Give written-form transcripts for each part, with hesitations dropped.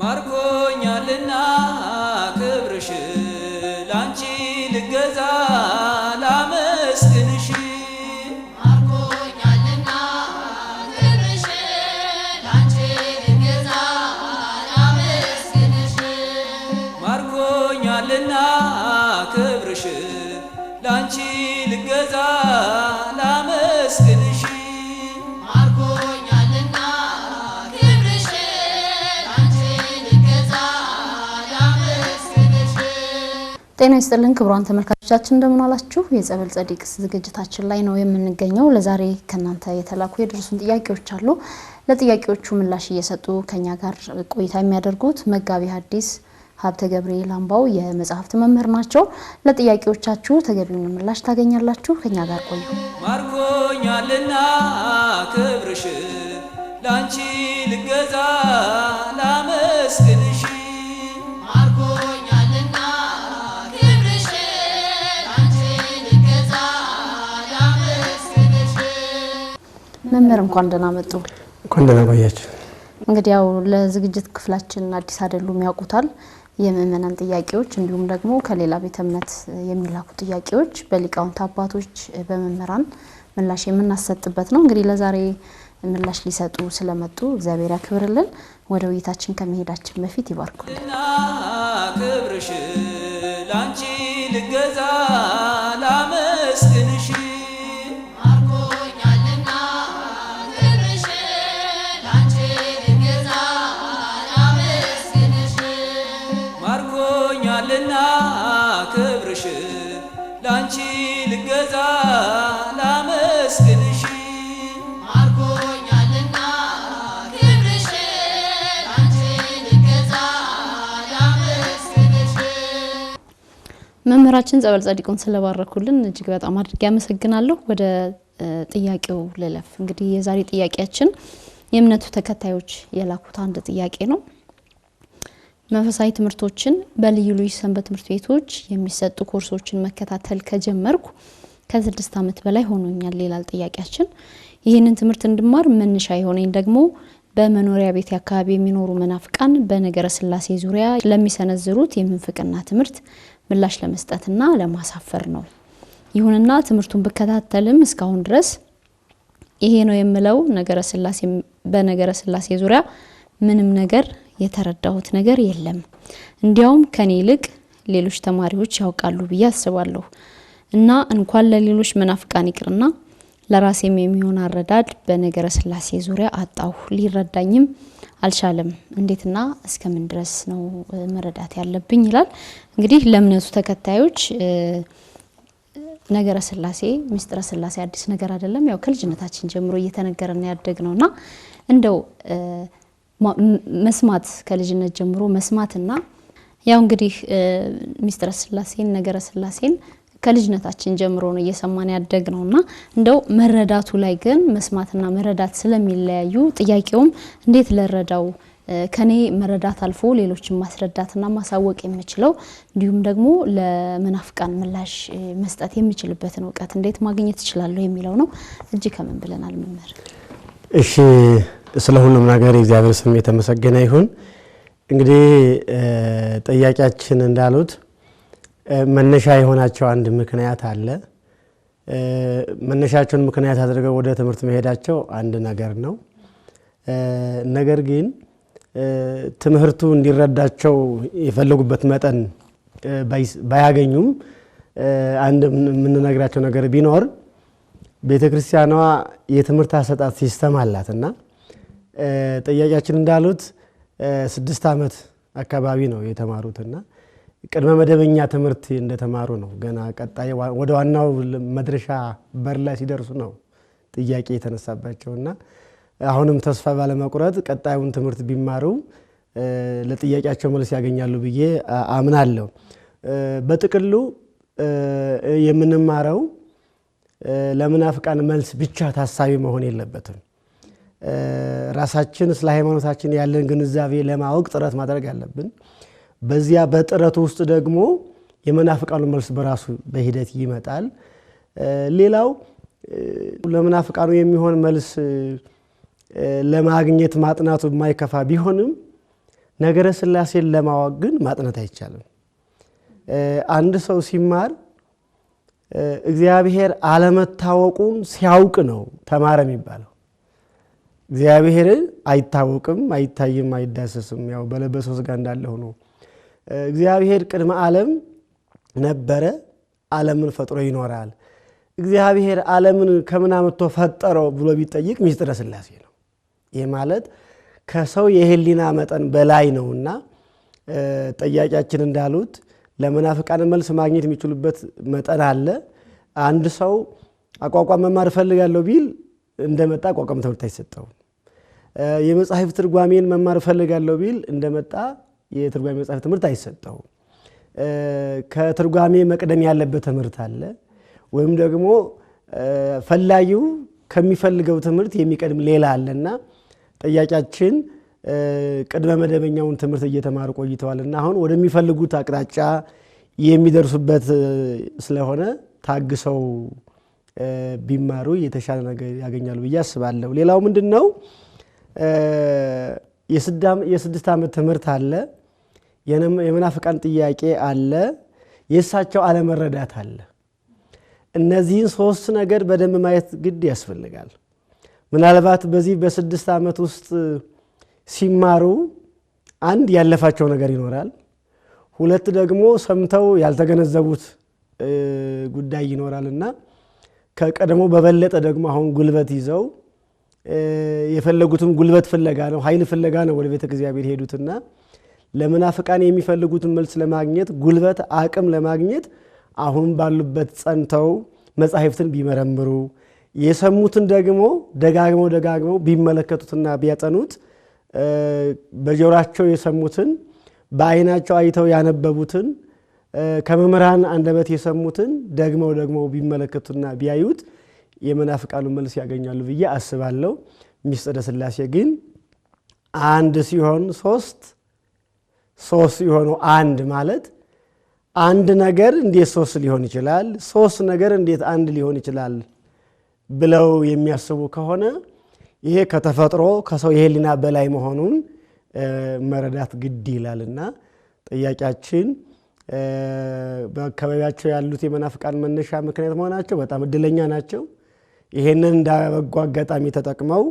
ማርኮኛልና ክብርሽ ላንቺ ልገዛ ላመስግንሽ ማርኮኛልና ክብርሽ ላንቺ ልገዛ ላመስግንሽ ማርኮኛልና ክብርሽ ላንቺ ልገዛ ላመስግንሽ ማርኮኛልና ክብርሽ ላንቺ ልገዛ ላመስግንሽ። ጤና ይስጥልን ክቡራን ተመልካቾቻችን እንደምን አላችሁ? የጸበል ጸዲቅ ዝግጅታችን ላይ ነው የምንገኘው። ለዛሬ ከናንተ የተላኩ የደረሱን ጥያቄዎች አሉ። ለጥያቄዎቹ ምላሽ እየሰጡ ከኛ ጋር ቆይታ የሚያደርጉት መጋቢ ሐዲስ ሀብተ ገብርኤል አምባው የመጽሐፍት መምህር ናቸው። ለጥያቄዎቻችሁ ተገቢውን ምላሽ ታገኛላችሁ። ከኛ ጋር ቆዩ። ማርኮኛልና ክብርሽ ላንቺ ልገዛ ላመስግንሽ ማርኮኛልና ክብርሽ ላንቺ ልገዛ ላመስግንሽ። መምህር እንኳን ደህና መጡ። እንኳን ደህና ቆያችሁ። እንግዲህ ያው ለዝግጅት ክፍላችን አዲስ አይደሉም፣ ያውቁታል። የምእመናን ጥያቄዎች እንዲሁም ደግሞ ከሌላ ቤተ እምነት የሚላኩ ጥያቄዎች በሊቃውንት አባቶች በመምህራን ምላሽ የምናሰጥበት ነው። እንግዲህ ለዛሬ ምላሽ ሊሰጡ ስለመጡ እግዚአብሔር ያክብርልን። ወደ ውይይታችን ከመሄዳችን በፊት ይባርኩልን። ክብርሽ ላንቺ ልገዛ ላመስግንሽ ማርኮኛልና ክብርሽ ላንቺ ልገዛ ላመስግንሽ ማርኮኛልና ክብርሽ ላንቺ ልገዛ ላመስግንሽ ማርኮኛልና ክብርሽ ላንቺ ልገዛ ላመስግንሽ። መምህራችን ጸበል ጸዲቁን ስለባረኩልን እጅግ በጣም አድርጌ አመሰግናለሁ። ወደ ጥያቄው ልለፍ። እንግዲህ የዛሬ ጥያቄያችን የእምነቱ ተከታዮች የላኩት አንድ ጥያቄ ነው። መንፈሳዊ ትምህርቶችን በልዩ ልዩ ሰንበት ትምህርት ቤቶች የሚሰጡ ኮርሶችን መከታተል ከጀመርኩ ከ6 ዓመት በላይ ሆኖኛል ይላል ጥያቄያችን። ይህንን ትምህርት እንድማር መነሻ የሆነኝ ደግሞ በመኖሪያ ቤት አካባቢ የሚኖሩ መናፍቃን በነገረ ስላሴ ዙሪያ ለሚሰነዝሩት የምንፍቅና ትምህርት ምላሽ ለመስጠትና ለማሳፈር ነው። ይሁንና ትምህርቱን በከታተልም እስካሁን ድረስ ይሄ ነው የምለው በነገረ ስላሴ ዙሪያ ምንም ነገር የተረዳሁት ነገር የለም። እንዲያውም ከኔ ይልቅ ሌሎች ተማሪዎች ያውቃሉ ብዬ አስባለሁ እና እንኳን ለሌሎች መናፍቃን ይቅርና ለራሴም የሚሆን አረዳድ በነገረ ስላሴ ዙሪያ አጣሁ። ሊረዳኝም አልቻለም። እንዴትና እስከምን ድረስ ነው መረዳት ያለብኝ ይላል። እንግዲህ ለእምነቱ ተከታዮች ነገረ ስላሴ ሚስጥረ ስላሴ አዲስ ነገር አይደለም። ያው ከልጅነታችን ጀምሮ እየተነገረን ያደግነውና እንደው መስማት ከልጅነት ጀምሮ መስማትና ያው እንግዲህ ሚስጥረ ስላሴን ነገረ ስላሴን ከልጅነታችን ጀምሮ ነው እየሰማን ያደግነውና እንደው መረዳቱ ላይ ግን መስማትና መረዳት ስለሚለያዩ ጥያቄውም እንዴት ለረዳው ከኔ መረዳት አልፎ ሌሎችን ማስረዳትና ማሳወቅ የምችለው እንዲሁም ደግሞ ለመናፍቃን ምላሽ መስጠት የምችልበትን ዕውቀት እንዴት ማግኘት እችላለሁ የሚለው ነው። እጅ ከምን ብለናል መምህር? እሺ፣ ስለሁሉም ነገር የእግዚአብሔር ስም የተመሰገነ ይሁን። እንግዲህ ጥያቄያችን እንዳሉት መነሻ የሆናቸው አንድ ምክንያት አለ። መነሻቸውን ምክንያት አድርገው ወደ ትምህርት መሄዳቸው አንድ ነገር ነው። ነገር ግን ትምህርቱ እንዲረዳቸው የፈለጉበት መጠን ባያገኙም አንድ የምንነግራቸው ነገር ቢኖር ቤተክርስቲያኗ የትምህርት አሰጣጥ ሲስተም አላትና ጥያቄያችን እንዳሉት 6 ዓመት አካባቢ ነው የተማሩትና ቅድመ መደበኛ ትምህርት እንደተማሩ ነው። ገና ቀጣይ ወደ ዋናው መድረሻ በር ላይ ሲደርሱ ነው ጥያቄ የተነሳባቸውና አሁንም ተስፋ ባለመቁረጥ ቀጣዩን ትምህርት ቢማሩ ለጥያቄያቸው መልስ ያገኛሉ ብዬ አምናለሁ። በጥቅሉ የምንማረው ለመናፍቃን መልስ ብቻ ታሳቢ መሆን የለበትም። ራሳችን ስለ ሃይማኖታችን ያለን ግንዛቤ ለማወቅ ጥረት ማድረግ አለብን። በዚያ በጥረቱ ውስጥ ደግሞ የመናፍቃኑ መልስ በራሱ በሂደት ይመጣል። ሌላው ለመናፍቃኑ የሚሆን መልስ ለማግኘት ማጥናቱ የማይከፋ ቢሆንም ነገረ ሥላሴን ለማወቅ ግን ማጥናት አይቻልም። አንድ ሰው ሲማር እግዚአብሔር አለመታወቁን ሲያውቅ ነው ተማረ የሚባለው። እግዚአብሔር አይታወቅም፣ አይታይም፣ አይዳሰስም። ያው በለበሰው ሥጋ እንዳለ ሆኖ እግዚአብሔር ቅድመ ዓለም ነበረ፣ ዓለምን ፈጥሮ ይኖራል። እግዚአብሔር ዓለምን ከምን አመጥቶ ፈጠረው ብሎ ቢጠይቅ ምስጢረ ሥላሴ ነው። ይህ ማለት ከሰው የህሊና መጠን በላይ ነውና ጠያቂያችን እንዳሉት ለመናፍቃን መልስ ማግኘት የሚችሉበት መጠን አለ። አንድ ሰው አቋቋም መማር እፈልጋለሁ ቢል እንደመጣ አቋቋም ትምህርት አይሰጠውም። የመጽሐፍ ትርጓሜን መማር እፈልጋለሁ ቢል እንደመጣ የትርጓሜ መጽሐፍ ትምህርት አይሰጠውም። ከትርጓሜ መቅደም ያለበት ትምህርት አለ። ወይም ደግሞ ፈላጊው ከሚፈልገው ትምህርት የሚቀድም ሌላ አለና ጠያቂያችን ቅድመ መደበኛውን ትምህርት እየተማሩ ቆይተዋልና አሁን ወደሚፈልጉት አቅጣጫ የሚደርሱበት ስለሆነ ታግሰው ቢማሩ የተሻለ ነገር ያገኛሉ ብዬ አስባለሁ። ሌላው ምንድነው? የስድስት ዓመት ትምህርት አለ። የመናፍቃን ጥያቄ አለ። የእሳቸው አለመረዳት አለ። እነዚህን ሶስት ነገር በደንብ ማየት ግድ ያስፈልጋል። ምናልባት በዚህ በ6 ዓመት ውስጥ ሲማሩ አንድ ያለፋቸው ነገር ይኖራል። ሁለት ደግሞ ሰምተው ያልተገነዘቡት ጉዳይ ይኖራልና ከቀደሞ በበለጠ ደግሞ አሁን ጉልበት ይዘው የፈለጉትን ጉልበት ፍለጋ ነው፣ ኃይል ፍለጋ ነው ወደ ቤተ እግዚአብሔር ሄዱትና ለመናፍቃን የሚፈልጉትን መልስ ለማግኘት ጉልበት፣ አቅም ለማግኘት አሁን ባሉበት ጸንተው መጻሕፍትን ቢመረምሩ የሰሙትን ደግሞ ደጋግመው ቢመለከቱትና ቢያጠኑት በጆሮአቸው የሰሙትን በዓይናቸው አይተው ያነበቡትን ከመምህራን አንደበት የሰሙትን ደግሞ ቢመለከቱና ቢያዩት የመናፍቃኑ መልስ ያገኛሉ ብዬ አስባለሁ። ምስጢረ ሥላሴ ግን አንድ ሲሆን ሶስት ሲሆኑ አንድ ማለት አንድ ነገር እንዴት ሶስት ሊሆን ይችላል? ሶስት ነገር እንዴት አንድ ሊሆን ይችላል ብለው የሚያስቡ ከሆነ ይሄ ከተፈጥሮ ከሰው የህሊና በላይ መሆኑን መረዳት ግድ ይላልና ጥያቄያችን በአካባቢያቸው ያሉት የመናፍቃን መነሻ ምክንያት መሆናቸው በጣም እድለኛ ናቸው። ይሄንን እንዳበጎ አጋጣሚ ተጠቅመው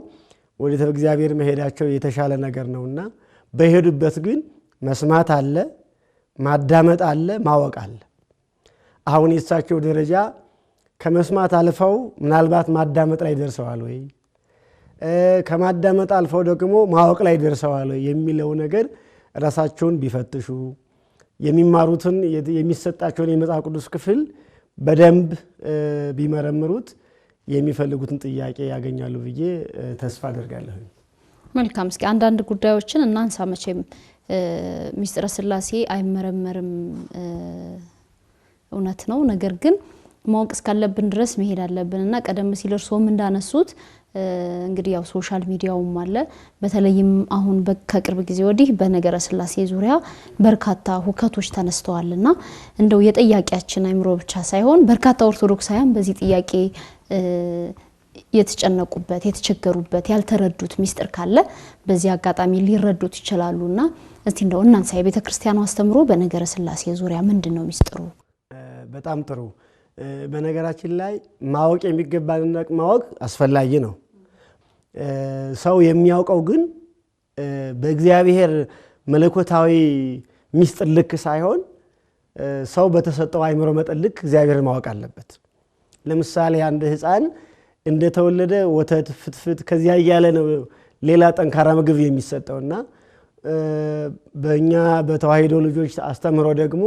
ወደ እግዚአብሔር መሄዳቸው የተሻለ ነገር ነውና በሄዱበት ግን መስማት አለ፣ ማዳመጥ አለ፣ ማወቅ አለ። አሁን የእሳቸው ደረጃ ከመስማት አልፈው ምናልባት ማዳመጥ ላይ ደርሰዋል ወይ፣ ከማዳመጥ አልፈው ደግሞ ማወቅ ላይ ደርሰዋል ወይ የሚለው ነገር ራሳቸውን ቢፈትሹ የሚማሩትን የሚሰጣቸውን የመጽሐፍ ቅዱስ ክፍል በደንብ ቢመረምሩት የሚፈልጉትን ጥያቄ ያገኛሉ ብዬ ተስፋ አደርጋለሁ። መልካም። እስኪ አንዳንድ ጉዳዮችን እናንሳ። መቼም ምስጢረ ሥላሴ አይመረመርም እውነት ነው። ነገር ግን ማወቅ እስካለብን ድረስ መሄድ አለብንና ቀደም ሲል እርሶም እንዳነሱት እንግዲህ ያው ሶሻል ሚዲያውም አለ። በተለይም አሁን ከቅርብ ጊዜ ወዲህ በነገረ ሥላሴ ዙሪያ በርካታ ሁከቶች ተነስተዋልና እንደው የጠያቂያችን አይምሮ ብቻ ሳይሆን በርካታ ኦርቶዶክሳውያን በዚህ ጥያቄ የተጨነቁበት የተቸገሩበት ያልተረዱት ምስጢር ካለ በዚህ አጋጣሚ ሊረዱት ይችላሉና እስቲ እንደው እናንሳ የቤተ ክርስቲያኑ አስተምሮ በነገረ ሥላሴ ዙሪያ ምንድነው ምስጢሩ? በጣም ጥሩ። በነገራችን ላይ ማወቅ የሚገባንን ማወቅ አስፈላጊ ነው። ሰው የሚያውቀው ግን በእግዚአብሔር መለኮታዊ ምስጢር ልክ ሳይሆን ሰው በተሰጠው አይምሮ መጠን ልክ እግዚአብሔርን ማወቅ አለበት። ለምሳሌ አንድ ሕፃን እንደተወለደ ወተት፣ ፍትፍት ከዚያ እያለ ነው ሌላ ጠንካራ ምግብ የሚሰጠውና በእኛ በተዋሕዶ ልጆች አስተምሮ ደግሞ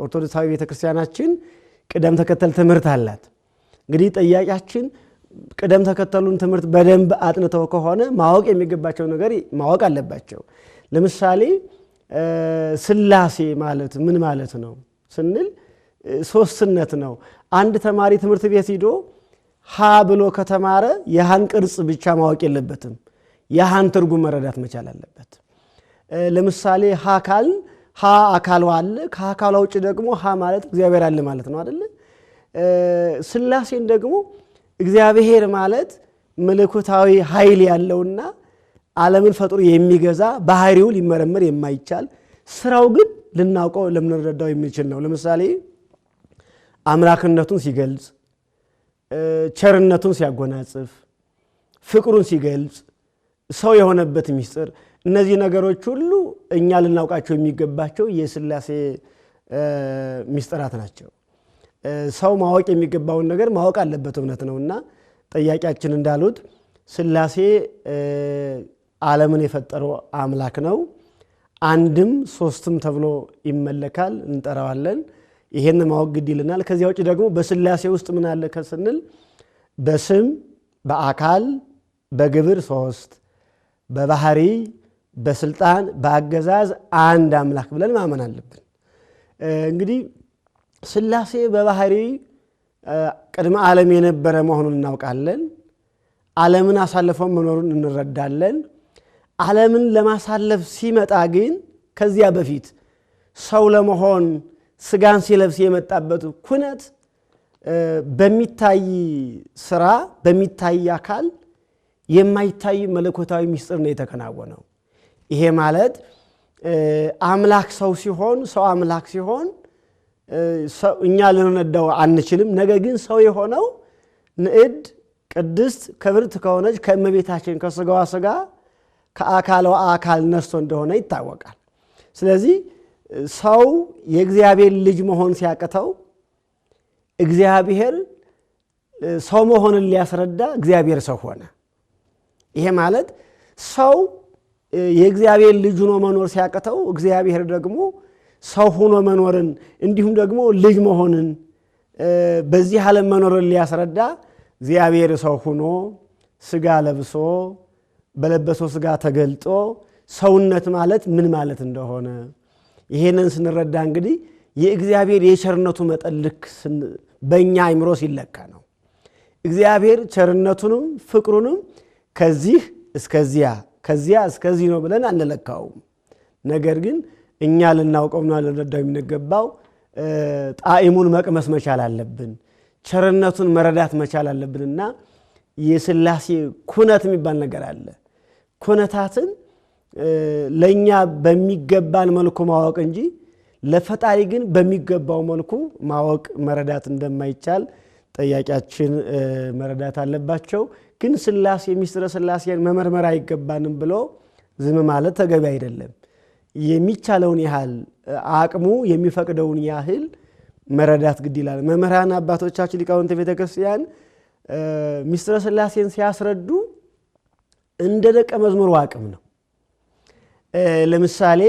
ኦርቶዶክሳዊ ቤተክርስቲያናችን ቅደም ተከተል ትምህርት አላት። እንግዲህ ጠያቂያችን ቅደም ተከተሉን ትምህርት በደንብ አጥንተው ከሆነ ማወቅ የሚገባቸው ነገር ማወቅ አለባቸው። ለምሳሌ ሥላሴ ማለት ምን ማለት ነው ስንል ሶስትነት ነው። አንድ ተማሪ ትምህርት ቤት ሄዶ ሀ ብሎ ከተማረ የሃን ቅርጽ ብቻ ማወቅ የለበትም፣ የሃን ትርጉም መረዳት መቻል አለበት። ለምሳሌ ሀ አካሉ አለ፣ ከአካሉ ውጭ ደግሞ ሀ ማለት እግዚአብሔር አለ ማለት ነው አይደል? ሥላሴን ደግሞ እግዚአብሔር ማለት መለኮታዊ ኃይል ያለውና ዓለምን ፈጥሮ የሚገዛ ባህሪው ሊመረመር የማይቻል ስራው ግን ልናውቀው ለምንረዳው የሚችል ነው። ለምሳሌ አምላክነቱን ሲገልጽ፣ ቸርነቱን ሲያጎናጽፍ፣ ፍቅሩን ሲገልጽ፣ ሰው የሆነበት ምስጢር፣ እነዚህ ነገሮች ሁሉ እኛ ልናውቃቸው የሚገባቸው የሥላሴ ምስጢራት ናቸው። ሰው ማወቅ የሚገባውን ነገር ማወቅ አለበት፣ እውነት ነውና ጠያቂያችን እንዳሉት ሥላሴ ዓለምን የፈጠረው አምላክ ነው። አንድም ሶስትም ተብሎ ይመለካል፣ እንጠራዋለን። ይሄን ማወቅ ግድ ይልናል። ከዚያ ውጭ ደግሞ በሥላሴ ውስጥ ምን አለ ከስንል በስም በአካል በግብር ሶስት፣ በባህሪ በስልጣን በአገዛዝ አንድ አምላክ ብለን ማመን አለብን። እንግዲህ ሥላሴ በባህሪ ቅድመ ዓለም የነበረ መሆኑን እናውቃለን። ዓለምን አሳልፈው መኖሩን እንረዳለን። ዓለምን ለማሳለፍ ሲመጣ ግን ከዚያ በፊት ሰው ለመሆን ስጋን ሲለብስ የመጣበት ኩነት በሚታይ ስራ በሚታይ አካል የማይታይ መለኮታዊ ምስጢር ነው የተከናወነው። ይሄ ማለት አምላክ ሰው ሲሆን ሰው አምላክ ሲሆን እኛ ልንረዳው አንችልም። ነገር ግን ሰው የሆነው ንዕድ ቅድስት ክብርት ከሆነች ከእመቤታችን ከስጋዋ ስጋ ከአካሏ አካል ነስቶ እንደሆነ ይታወቃል። ስለዚህ ሰው የእግዚአብሔር ልጅ መሆን ሲያቅተው እግዚአብሔር ሰው መሆንን ሊያስረዳ እግዚአብሔር ሰው ሆነ። ይሄ ማለት ሰው የእግዚአብሔር ልጅ ሆኖ መኖር ሲያቅተው እግዚአብሔር ደግሞ ሰው ሆኖ መኖርን እንዲሁም ደግሞ ልጅ መሆንን በዚህ ዓለም መኖርን ሊያስረዳ እግዚአብሔር ሰው ሆኖ ስጋ ለብሶ በለበሰው ስጋ ተገልጦ ሰውነት ማለት ምን ማለት እንደሆነ ይሄንን ስንረዳ እንግዲህ የእግዚአብሔር የቸርነቱ መጠን ልክ በእኛ አይምሮ ሲለካ ነው። እግዚአብሔር ቸርነቱንም ፍቅሩንም ከዚህ እስከዚያ ከዚያ እስከዚህ ነው ብለን አንለካውም። ነገር ግን እኛ ልናውቀውና ልንረዳው የሚገባው ጣዕሙን መቅመስ መቻል አለብን። ቸርነቱን መረዳት መቻል አለብንና የሥላሴ ኩነት የሚባል ነገር አለ። ኩነታትን ለእኛ በሚገባን መልኩ ማወቅ እንጂ ለፈጣሪ ግን በሚገባው መልኩ ማወቅ መረዳት እንደማይቻል ጠያቂያችን መረዳት አለባቸው። ግን ሥላሴ ምስጢረ ሥላሴን መመርመር አይገባንም ብሎ ዝም ማለት ተገቢ አይደለም። የሚቻለውን ያህል አቅሙ የሚፈቅደውን ያህል መረዳት ግድ ይላል። መምህራን አባቶቻችን ሊቃውንተ ቤተ ክርስቲያን ምስጢረ ሥላሴን ሲያስረዱ እንደ ደቀ መዝሙሩ አቅም ነው። ለምሳሌ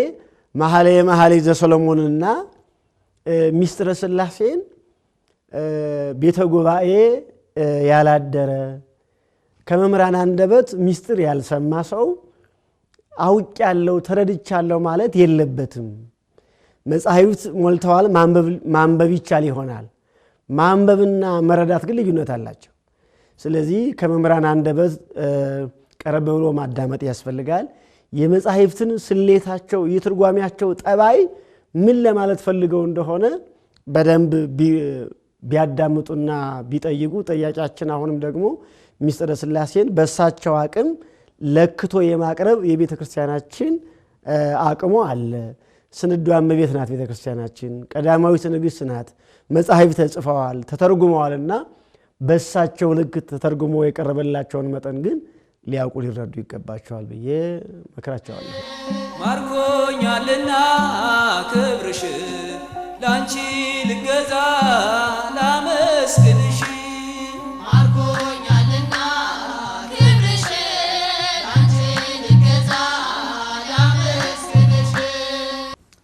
መኃልየ መኃልይ ዘሰሎሞንና ምስጢረ ሥላሴን ቤተ ጉባኤ ያላደረ ከመምህራን አንደበት ምስጢር ያልሰማ ሰው አውቄያለሁ ተረድቻለሁ ማለት የለበትም። መጻሕፍት ሞልተዋል፣ ማንበብ ይቻል ይሆናል። ማንበብና መረዳት ግን ልዩነት አላቸው። ስለዚህ ከመምህራን አንደበት ቀረብ ብሎ ማዳመጥ ያስፈልጋል። የመጻሕፍትን ስሌታቸው የትርጓሜያቸው ጠባይ ምን ለማለት ፈልገው እንደሆነ በደንብ ቢያዳምጡና ቢጠይቁ ጠያቂያችን አሁንም ደግሞ ምስጢረ ሥላሴን በእሳቸው አቅም ለክቶ የማቅረብ የቤተ ክርስቲያናችን አቅሙ አለ። ስንዷ እመቤት ናት ቤተ ክርስቲያናችን፣ ቀዳማዊት ንግሥት ናት። መጻሕፍት ተጽፈዋል ተተርጉመዋልና በእሳቸው ልክ ተተርጉሞ የቀረበላቸውን መጠን ግን ሊያውቁ ሊረዱ ይገባቸዋል ብዬ መክራቸዋለሁ። ማርኮኛልና ክብርሽ ላንቺ ልገዛ ላመስግንሽ ማርኮኛልና ክብርሽ ላንቺ ልገዛ ላመስግንሽ።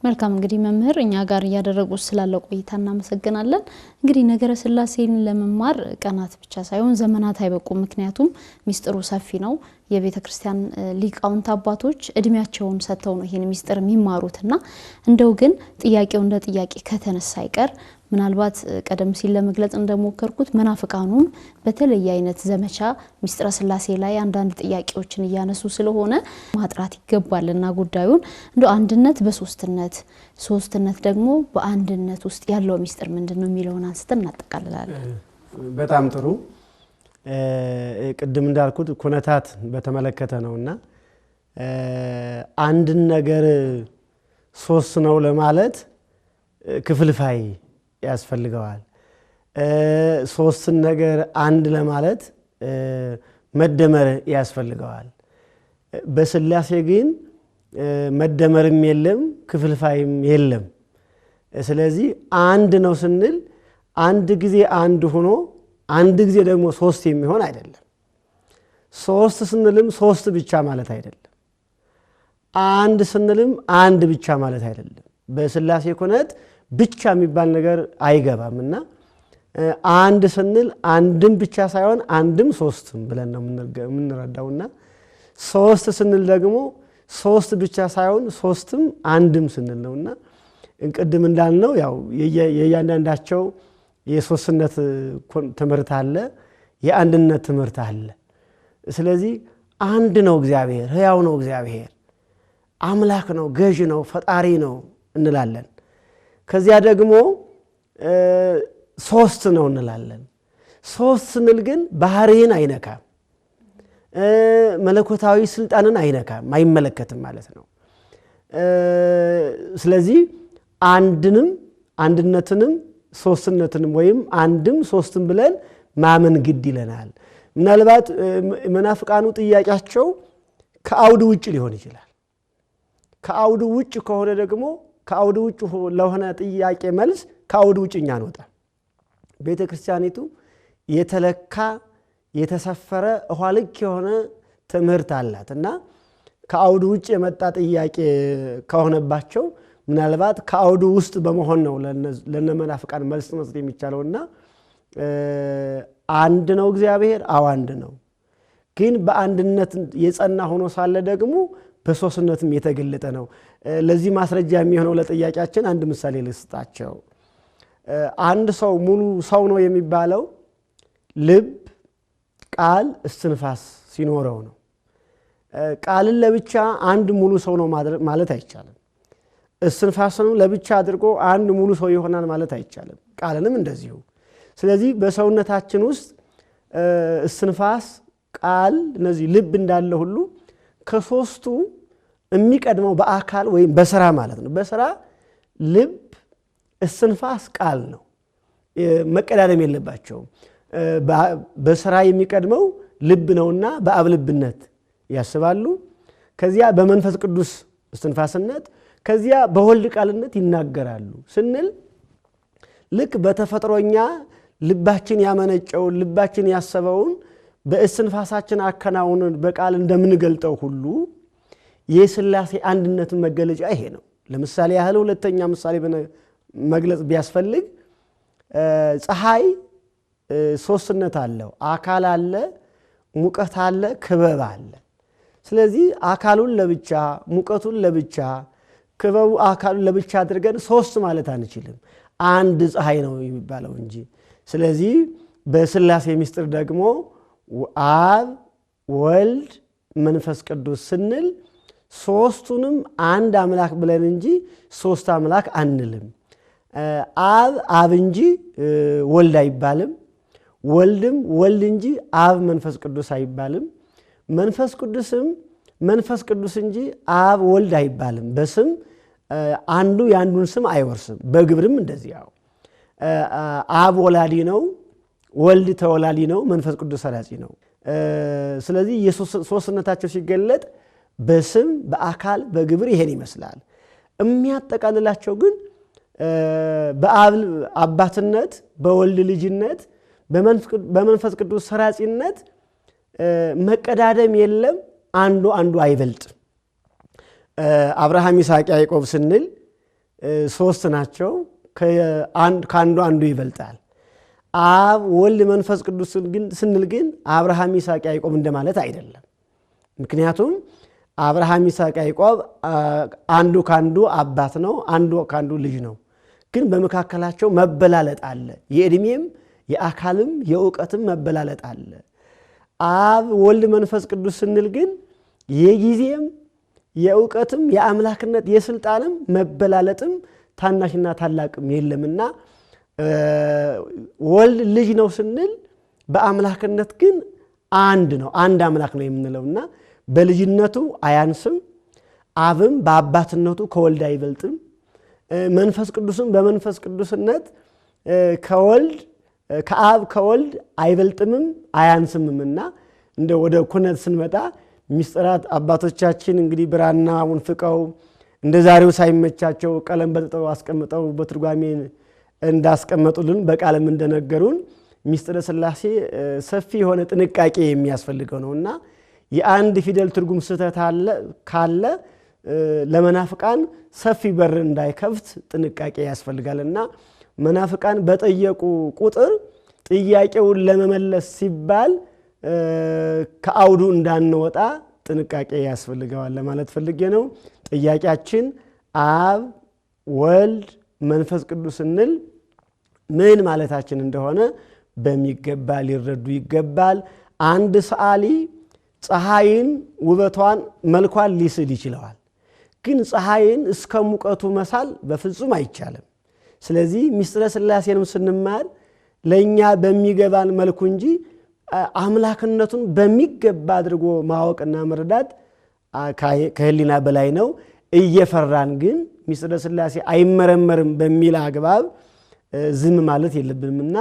መልካም እንግዲህ መምህር እኛ ጋር እያደረጉ ስላለው ቆይታ እናመሰግናለን። እንግዲህ ነገረ ሥላሴን ለመማር ቀናት ብቻ ሳይሆን ዘመናት አይበቁም። ምክንያቱም ሚስጥሩ ሰፊ ነው። የቤተ ክርስቲያን ሊቃውንት አባቶች እድሜያቸውን ሰጥተው ነው ይሄን ሚስጥር የሚማሩትና እንደው ግን ጥያቄው እንደ ጥያቄ ከተነሳ አይቀር ምናልባት ቀደም ሲል ለመግለጽ እንደሞከርኩት መናፍቃኑም በተለየ አይነት ዘመቻ ሚስጥረ ሥላሴ ላይ አንዳንድ ጥያቄዎችን እያነሱ ስለሆነ ማጥራት ይገባልና ጉዳዩን እንደው አንድነት በሶስትነት ሶስትነት ደግሞ በአንድነት ውስጥ ያለው ሚስጥር ምንድነው የሚለውን አንስተን እናጠቃልላለን። በጣም ጥሩ። ቅድም እንዳልኩት ኩነታት በተመለከተ ነውና አንድን ነገር ሶስት ነው ለማለት ክፍልፋይ ያስፈልገዋል። ሶስትን ነገር አንድ ለማለት መደመር ያስፈልገዋል። በስላሴ ግን መደመርም የለም ክፍልፋይም የለም። ስለዚህ አንድ ነው ስንል አንድ ጊዜ አንድ ሆኖ አንድ ጊዜ ደግሞ ሶስት የሚሆን አይደለም። ሶስት ስንልም ሶስት ብቻ ማለት አይደለም። አንድ ስንልም አንድ ብቻ ማለት አይደለም። በስላሴ ኩነት ብቻ የሚባል ነገር አይገባምና አንድ ስንል አንድም ብቻ ሳይሆን አንድም ሶስትም ብለን ነው የምንረዳውና ሶስት ስንል ደግሞ ሶስት ብቻ ሳይሆን ሶስትም አንድም ስንል ነውና እንቅድም እንዳልነው ያው የእያንዳንዳቸው የሶስትነት ትምህርት አለ፣ የአንድነት ትምህርት አለ። ስለዚህ አንድ ነው እግዚአብሔር፣ ሕያው ነው እግዚአብሔር፣ አምላክ ነው፣ ገዥ ነው፣ ፈጣሪ ነው እንላለን። ከዚያ ደግሞ ሶስት ነው እንላለን። ሶስት ስንል ግን ባህሪን አይነካም፣ መለኮታዊ ስልጣንን አይነካም፣ አይመለከትም ማለት ነው። ስለዚህ አንድንም አንድነትንም ሶስትነትንም ወይም አንድም ሶስትም ብለን ማመን ግድ ይለናል። ምናልባት መናፍቃኑ ጥያቄያቸው ከአውድ ውጭ ሊሆን ይችላል። ከአውድ ውጭ ከሆነ ደግሞ ከአውድ ውጭ ለሆነ ጥያቄ መልስ ከአውድ ውጭ እኛ አንወጣ። ቤተ ክርስቲያኒቱ የተለካ የተሰፈረ ውሃ ልክ የሆነ ትምህርት አላት እና ከአውድ ውጭ የመጣ ጥያቄ ከሆነባቸው ምናልባት ከአውዱ ውስጥ በመሆን ነው ለነመናፍቃን መልስ መስጠት የሚቻለውና አንድ ነው እግዚአብሔር። አዎ አንድ ነው፣ ግን በአንድነት የጸና ሆኖ ሳለ ደግሞ በሶስትነትም የተገለጠ ነው። ለዚህ ማስረጃ የሚሆነው ለጥያቄያችን አንድ ምሳሌ ልስጣቸው። አንድ ሰው ሙሉ ሰው ነው የሚባለው ልብ፣ ቃል፣ እስትንፋስ ሲኖረው ነው። ቃልን ለብቻ አንድ ሙሉ ሰው ነው ማለት አይቻልም። እስትንፋስንም ለብቻ አድርጎ አንድ ሙሉ ሰው ይሆናል ማለት አይቻልም። ቃልንም እንደዚሁ። ስለዚህ በሰውነታችን ውስጥ እስትንፋስ፣ ቃል፣ እነዚህ ልብ እንዳለ ሁሉ ከሶስቱ የሚቀድመው በአካል ወይም በስራ ማለት ነው። በስራ ልብ፣ እስትንፋስ፣ ቃል ነው። መቀዳደም የለባቸውም። በስራ የሚቀድመው ልብ ነውና በአብ ልብነት ያስባሉ። ከዚያ በመንፈስ ቅዱስ እስትንፋስነት፣ ከዚያ በወልድ ቃልነት ይናገራሉ ስንል ልክ በተፈጥሮኛ ልባችን ያመነጨውን ልባችን ያሰበውን በእስትንፋሳችን አከናውነን በቃል እንደምንገልጠው ሁሉ የሥላሴ አንድነትን መገለጫ ይሄ ነው። ለምሳሌ ያህል ሁለተኛ ምሳሌ መግለጽ ቢያስፈልግ ፀሐይ ሶስትነት አለው። አካል አለ፣ ሙቀት አለ፣ ክበብ አለ። ስለዚህ አካሉን ለብቻ ሙቀቱን ለብቻ ክበቡ አካሉን ለብቻ አድርገን ሶስት ማለት አንችልም። አንድ ፀሐይ ነው የሚባለው እንጂ። ስለዚህ በሥላሴ ምስጢር ደግሞ አብ፣ ወልድ፣ መንፈስ ቅዱስ ስንል ሶስቱንም አንድ አምላክ ብለን እንጂ ሶስት አምላክ አንልም። አብ አብ እንጂ ወልድ አይባልም። ወልድም ወልድ እንጂ አብ መንፈስ ቅዱስ አይባልም። መንፈስ ቅዱስም መንፈስ ቅዱስ እንጂ አብ ወልድ አይባልም። በስም አንዱ የአንዱን ስም አይወርስም። በግብርም እንደዚያው አብ ወላዲ ነው፣ ወልድ ተወላዲ ነው፣ መንፈስ ቅዱስ ሰራጺ ነው። ስለዚህ የሶስትነታቸው ሲገለጥ በስም በአካል በግብር ይሄን ይመስላል። የሚያጠቃልላቸው ግን በአብ አባትነት፣ በወልድ ልጅነት፣ በመንፈስ ቅዱስ ሰራጺነት መቀዳደም የለም። አንዱ አንዱ አይበልጥም። አብርሃም፣ ይስሐቅ፣ ያዕቆብ ስንል ሶስት ናቸው። ከአንዱ አንዱ ይበልጣል። አብ፣ ወልድ፣ መንፈስ ቅዱስ ስንል ግን አብርሃም፣ ይስሐቅ፣ ያዕቆብ እንደማለት አይደለም። ምክንያቱም አብርሃም፣ ይስሐቅ፣ ያዕቆብ አንዱ ካንዱ አባት ነው፣ አንዱ ካንዱ ልጅ ነው። ግን በመካከላቸው መበላለጥ አለ። የዕድሜም የአካልም የእውቀትም መበላለጥ አለ። አብ፣ ወልድ፣ መንፈስ ቅዱስ ስንል ግን የጊዜም የእውቀትም የአምላክነት የስልጣንም መበላለጥም ታናሽና ታላቅም የለምና ወልድ ልጅ ነው ስንል በአምላክነት ግን አንድ ነው፣ አንድ አምላክ ነው የምንለውና በልጅነቱ አያንስም፣ አብም በአባትነቱ ከወልድ አይበልጥም፣ መንፈስ ቅዱስም በመንፈስ ቅዱስነት ከአብ ከወልድ አይበልጥምም አያንስምምና እንደ ወደ ኩነት ስንመጣ ሚስጥራት አባቶቻችን እንግዲህ ብራናውን ፍቀው እንደ ዛሬው ሳይመቻቸው ቀለም በጥጠው አስቀምጠው በትርጓሜ እንዳስቀመጡልን በቃልም እንደነገሩን ሚስጥረ ሥላሴ ሰፊ የሆነ ጥንቃቄ የሚያስፈልገው ነውና የአንድ ፊደል ትርጉም ስህተት ካለ ለመናፍቃን ሰፊ በር እንዳይከፍት ጥንቃቄ ያስፈልጋልና መናፍቃን በጠየቁ ቁጥር ጥያቄውን ለመመለስ ሲባል ከአውዱ እንዳንወጣ ጥንቃቄ ያስፈልገዋል ለማለት ፈልጌ ነው። ጥያቄያችን አብ ወልድ መንፈስ ቅዱስ እንል ምን ማለታችን እንደሆነ በሚገባ ሊረዱ ይገባል። አንድ ሰዓሊ ፀሐይን ውበቷን መልኳን ሊስል ይችላል፣ ግን ፀሐይን እስከ ሙቀቱ መሳል በፍጹም አይቻልም። ስለዚህ ሚስጥረ ሥላሴንም ስንማር ለኛ በሚገባን መልኩ እንጂ አምላክነቱን በሚገባ አድርጎ ማወቅና መረዳት ከህሊና በላይ ነው። እየፈራን ግን ሚስጥረ ሥላሴ አይመረመርም በሚል አግባብ ዝም ማለት የለብንምና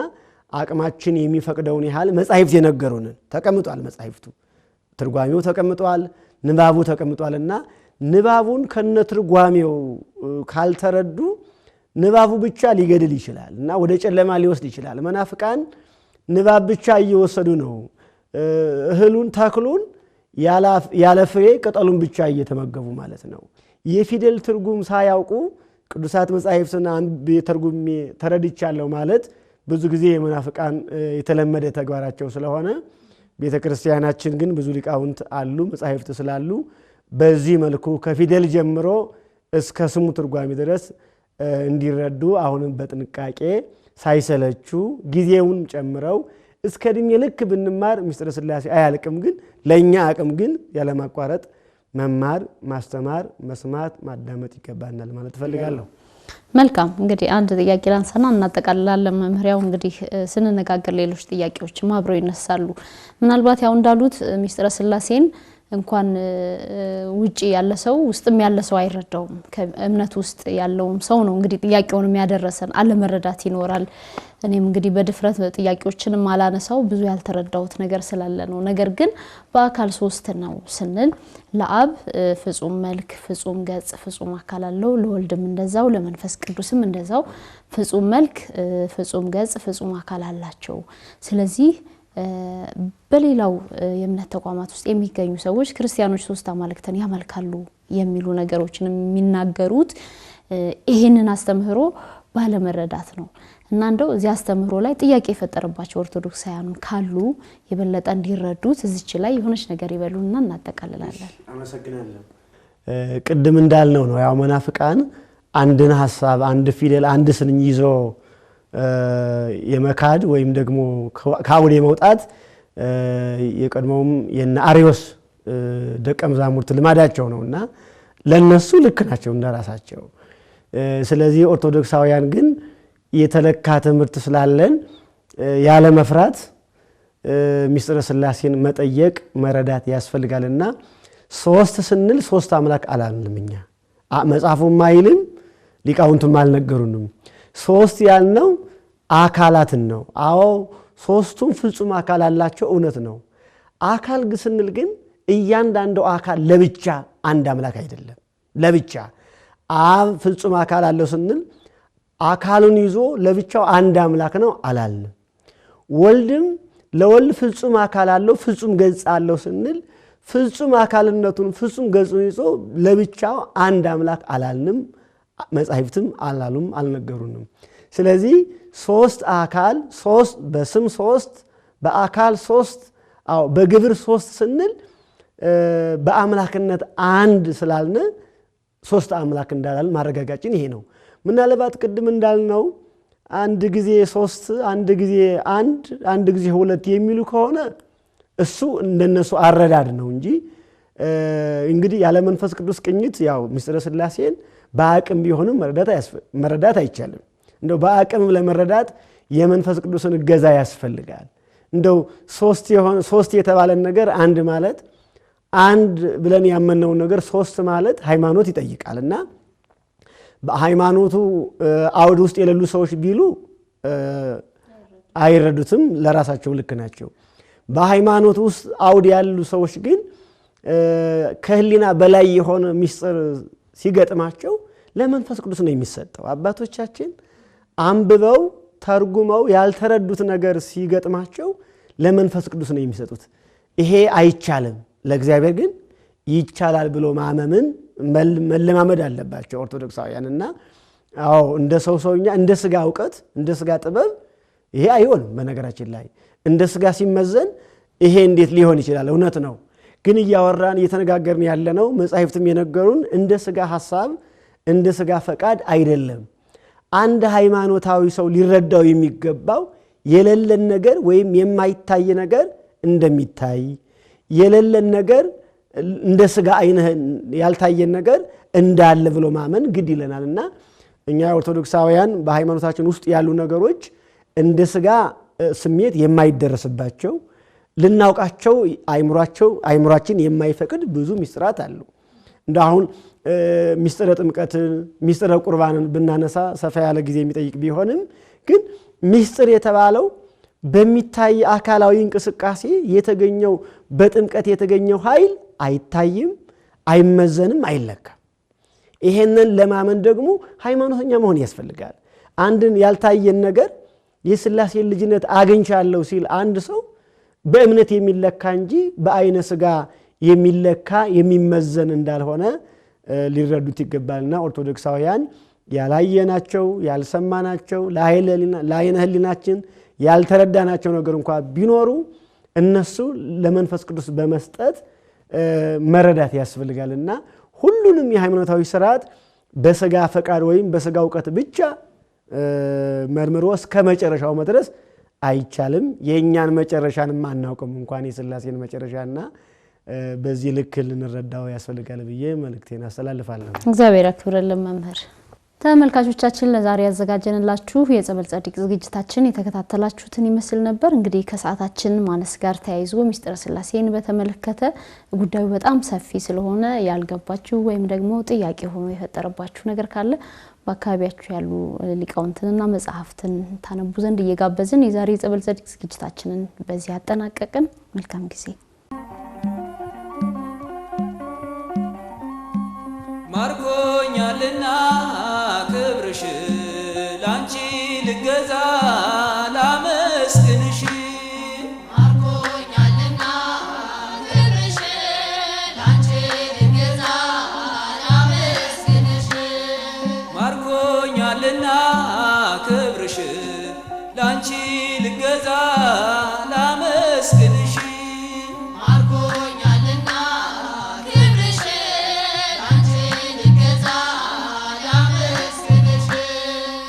አቅማችን የሚፈቅደውን ያህል መጻሕፍት የነገሩንን ተቀምጧል። መጻሕፍቱ ትርጓሜው ተቀምጧል፣ ንባቡ ተቀምጧልና ንባቡን ከነትርጓሜው ካልተረዱ ንባቡ ብቻ ሊገድል ይችላል እና ወደ ጨለማ ሊወስድ ይችላል። መናፍቃን ንባብ ብቻ እየወሰዱ ነው። እህሉን ተክሉን ያለ ፍሬ ቅጠሉን ብቻ እየተመገቡ ማለት ነው። የፊደል ትርጉም ሳያውቁ ቅዱሳት መጻሕፍትን ተርጉሜ ተረድቻለሁ ማለት ብዙ ጊዜ የመናፍቃን የተለመደ ተግባራቸው ስለሆነ ቤተክርስቲያናችን ግን ብዙ ሊቃውንት አሉ፣ መጻሕፍት ስላሉ በዚህ መልኩ ከፊደል ጀምሮ እስከ ስሙ ትርጓሜ ድረስ እንዲረዱ አሁንም በጥንቃቄ ሳይሰለቹ ጊዜውን ጨምረው እስከ ዕድሜ ልክ ብንማር ሚስጥረ ሥላሴ አያልቅም። ግን ለኛ አቅም ግን ያለማቋረጥ መማር፣ ማስተማር፣ መስማት፣ ማዳመጥ ይገባናል ማለት ፈልጋለሁ። መልካም እንግዲህ አንድ ጥያቄ ላንሳና እናጠቃልላለን። መምህሪያው እንግዲህ ስንነጋገር ሌሎች ጥያቄዎችም አብረው ይነሳሉ። ምናልባት ያው እንዳሉት ሚስጥረ ሥላሴን እንኳን ውጪ ያለ ሰው ውስጥም ያለ ሰው አይረዳውም። ከእምነት ውስጥ ያለውም ሰው ነው እንግዲህ ጥያቄውን የሚያደርሰን አለመረዳት ይኖራል። እኔም እንግዲህ በድፍረት ጥያቄዎችንም አላነሳው ብዙ ያልተረዳውት ነገር ስላለ ነው። ነገር ግን በአካል ሶስት ነው ስንል ለአብ ፍጹም መልክ፣ ፍጹም ገጽ፣ ፍጹም አካል አለው፣ ለወልድም እንደዛው፣ ለመንፈስ ቅዱስም እንደዛው ፍጹም መልክ፣ ፍጹም ገጽ፣ ፍጹም አካል አላቸው። ስለዚህ በሌላው የእምነት ተቋማት ውስጥ የሚገኙ ሰዎች ክርስቲያኖች ሶስት አማልክትን ያመልካሉ የሚሉ ነገሮችን የሚናገሩት ይሄንን አስተምህሮ ባለመረዳት ነው እና እንደው እዚህ አስተምህሮ ላይ ጥያቄ የፈጠረባቸው ኦርቶዶክሳውያን ካሉ የበለጠ እንዲረዱት እዚች ላይ የሆነች ነገር ይበሉና እናጠቃልላለን። አመሰግናለሁ። ቅድም እንዳልነው ነው ያው መናፍቃን አንድን ሐሳብ አንድ ፊደል አንድ ስንኝ ይዞ የመካድ ወይም ደግሞ ከአውድ የመውጣት የቀድሞውም የነ አርዮስ ደቀ መዛሙርት ልማዳቸው ነውና ለነሱ ልክ ናቸው እንደራሳቸው። ስለዚህ ኦርቶዶክሳውያን ግን የተለካ ትምህርት ስላለን ያለ መፍራት ሚስጥረ ሥላሴን መጠየቅ መረዳት ያስፈልጋልና ሶስት ስንል ሶስት አምላክ አላልንምኛ መጽሐፉም አይልም ሊቃውንቱም አልነገሩንም። ሶስት ያልነው አካላትን ነው። አዎ ሶስቱም ፍጹም አካል አላቸው፣ እውነት ነው። አካል ስንል ግን እያንዳንዱ አካል ለብቻ አንድ አምላክ አይደለም። ለብቻ አብ ፍጹም አካል አለው ስንል አካሉን ይዞ ለብቻው አንድ አምላክ ነው አላልንም። ወልድም ለወልድ ፍጹም አካል አለው ፍጹም ገጽ አለው ስንል ፍጹም አካልነቱን ፍጹም ገጹን ይዞ ለብቻው አንድ አምላክ አላልንም። መጻሕፍትም አላሉም አልነገሩንም። ስለዚህ ሶስት አካል ሶስት በስም ሶስት በአካል ሶስት በግብር ሶስት ስንል በአምላክነት አንድ ስላልነ ሶስት አምላክ እንዳላል ማረጋጋጫችን ይሄ ነው። ምናልባት ቅድም እንዳልነው አንድ ጊዜ ሶስት አንድ ጊዜ አንድ ጊዜ ሁለት የሚሉ ከሆነ እሱ እንደነሱ አረዳድ ነው እንጂ እንግዲህ ያለ መንፈስ ቅዱስ ቅኝት ያው ሚስጥረ ሥላሴን በአቅም ቢሆንም መረዳት አይቻልም። እንደው በአቅም ለመረዳት የመንፈስ ቅዱስን እገዛ ያስፈልጋል። እንደው ሶስት የተባለን ነገር አንድ ማለት አንድ ብለን ያመነው ነገር ሶስት ማለት ሃይማኖት ይጠይቃልና በሃይማኖቱ አውድ ውስጥ የሌሉ ሰዎች ቢሉ አይረዱትም ለራሳቸው ልክ ናቸው በሃይማኖቱ ውስጥ አውድ ያሉ ሰዎች ግን ከህሊና በላይ የሆነ ምስጢር ሲገጥማቸው ለመንፈስ ቅዱስ ነው የሚሰጠው አባቶቻችን አንብበው ተርጉመው ያልተረዱት ነገር ሲገጥማቸው ለመንፈስ ቅዱስ ነው የሚሰጡት ይሄ አይቻልም ለእግዚአብሔር ግን ይቻላል ብሎ ማመምን መለማመድ አለባቸው ኦርቶዶክሳውያንና አዎ እንደ ሰውኛ እንደ ስጋ ዕውቀት እንደ ስጋ ጥበብ ይሄ አይሆንም በነገራችን ላይ እንደ ስጋ ሲመዘን ይሄ እንዴት ሊሆን ይችላል እውነት ነው ግን እያወራን እየተነጋገርን ያለነው መጻሕፍትም የነገሩን እንደ ስጋ ሐሳብ እንደ ስጋ ፈቃድ አይደለም አንድ ሃይማኖታዊ ሰው ሊረዳው የሚገባው የሌለን ነገር ወይም የማይታይ ነገር እንደሚታይ የሌለን ነገር እንደ ስጋ አይነ ያልታየን ነገር እንዳለ ብሎ ማመን ግድ ይለናልና እኛ ኦርቶዶክሳውያን በሃይማኖታችን ውስጥ ያሉ ነገሮች እንደ ስጋ ስሜት የማይደረስባቸው ልናውቃቸው አይምሯችን የማይፈቅድ ብዙ ምስጢራት አሉ እንደአሁን ምስጢረ ጥምቀት ምስጢረ ቁርባንን ብናነሳ ሰፋ ያለ ጊዜ የሚጠይቅ ቢሆንም ግን ምስጢር የተባለው በሚታይ አካላዊ እንቅስቃሴ የተገኘው በጥምቀት የተገኘው ኃይል አይታይም አይመዘንም አይለካም ይሄንን ለማመን ደግሞ ሃይማኖተኛ መሆን ያስፈልጋል አንድን ያልታየን ነገር የሥላሴ ልጅነት አግኝቻለሁ ሲል አንድ ሰው በእምነት የሚለካ እንጂ በአይነ ስጋ የሚለካ የሚመዘን እንዳልሆነ ሊረዱት ይገባልና ኦርቶዶክሳውያን ያላየናቸው ያልሰማናቸው ለአይነ ህሊናችን ያልተረዳናቸው ነገር እንኳን ቢኖሩ እነሱ ለመንፈስ ቅዱስ በመስጠት መረዳት ያስፈልጋልና ሁሉንም የሃይማኖታዊ ሥርዓት በስጋ ፈቃድ ወይም በስጋ ዕውቀት ብቻ መርምሮ እስከ መጨረሻው መድረስ አይቻልም የኛን መጨረሻን ማናውቅም እንኳን የሥላሴን መጨረሻና በዚህ ልክ ልንረዳው ያስፈልጋል ብዬ መልእክቴን አስተላልፋለሁ እግዚአብሔር ያክብርልን መምህር ተመልካቾቻችን ለዛሬ ያዘጋጀንላችሁ የጸበል ጸዲቅ ዝግጅታችን የተከታተላችሁትን ይመስል ነበር እንግዲህ ከሰዓታችን ማነስ ጋር ተያይዞ ምስጢረ ሥላሴን በተመለከተ ጉዳዩ በጣም ሰፊ ስለሆነ ያልገባችሁ ወይም ደግሞ ጥያቄ ሆኖ የፈጠረባችሁ ነገር ካለ በአካባቢያችሁ ያሉ ሊቃውንትንና መጻሕፍትን ታነቡ ዘንድ እየጋበዝን የዛሬ የጸበል ጸዲቅ ዝግጅታችንን በዚህ አጠናቀቅን መልካም ጊዜ ማርኮኛልና ክብርሽ ላንቺ ልገዛ ላመስግንሽ ማርኮኛልና ክብርሽ ላንቺ ልገዛ ላመስግንሽ ማርኮኛልና ክብርሽ ላንቺ ልገዛ